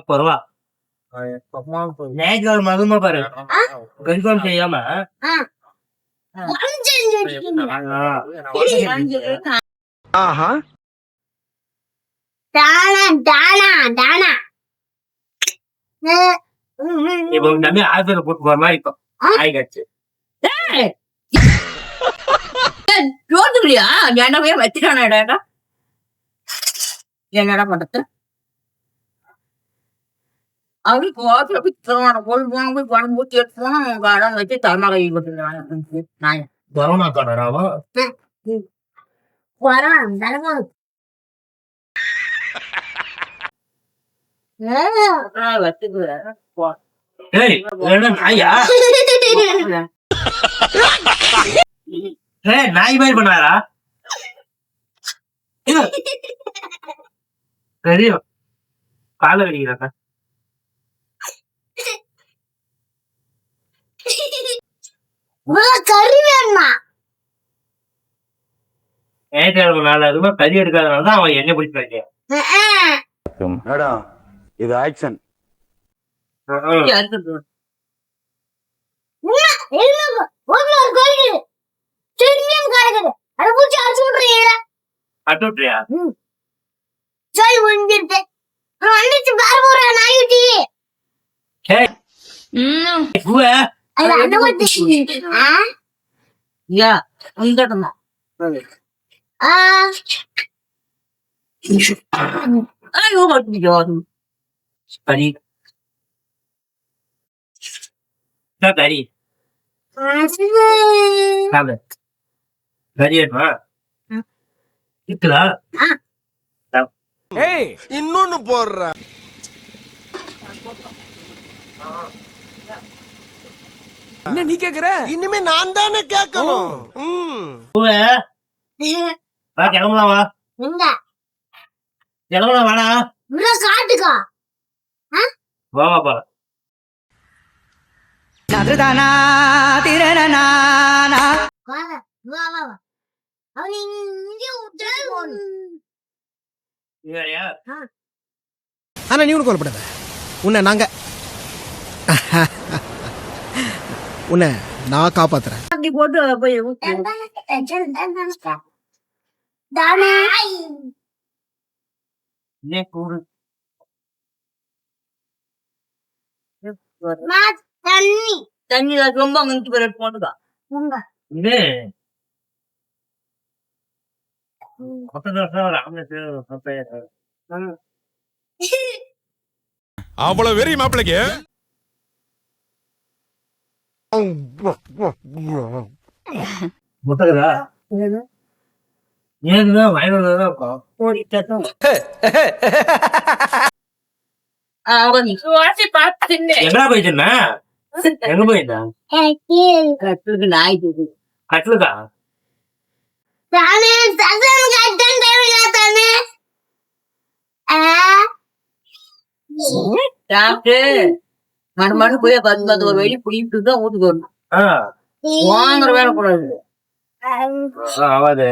பரவா நேற்று மகமா பாரு கன்ஃபார்ம் செய்யாம இப்போ நம்பி ஆஸ்பத்திரி போட்டு போற மாதிரி இப்போ ஆயிடுச்சு ஜோதியா என்னவே வச்சுட்டானடா என்னடா பண்றது அவரு கோத்துல போய் திருமணம் போய் போய் பணம் பூச்சி எடுத்து போனா கடன் வச்சு தலைமகை நான் கொரோனா காரராவா நாய் மாதிரி பண்ணாரா தெரியும் கால கடிக்கிறாங்க கறி வேணுமா கறி எடுக்காதனாலதான் அவன் என்ன பிடிச்சாங்க மேடம் இது ஆக்சன் அட்டுட்டியா சொல்லி முடிஞ்சிருச்சு வந்துச்சு பாரு போற நாயுட்டி கறி கறி கறி இருக்குதா இன்னொன்னு போடுற என்ன நீ கேக்குற இனிமே நான் தானே கேட்கணும் கிளம்பலாமா கிளம்பலாம் வேணா காட்டுக்கா வாவா போல ஆனா நீ ஒண்ணு கவலைப்படாத உன்னை நாங்க உன்னை நான் காப்பாத்துறேன் போட்டு போய் கூறு தண்ணி தண்ணி ரொம்ப அங்கிட்டு போய் போட்டுக்கா இது அவ்வளவு வெறி மாப்பிளைக்கு முட்டகுதா ஏதுதான் வயலுதான் இருக்கும் எங்கடா போயிட்டுன்னா எங்க போயிட்டா கட்டுக்கு நாய் கட்டலுக்கா மறுமணி போய் 10 ஒரு வழி புடிட்டு தான் வீட்டுக்கு வரணும் வாங்குற வேலை கூடாது ஆவாது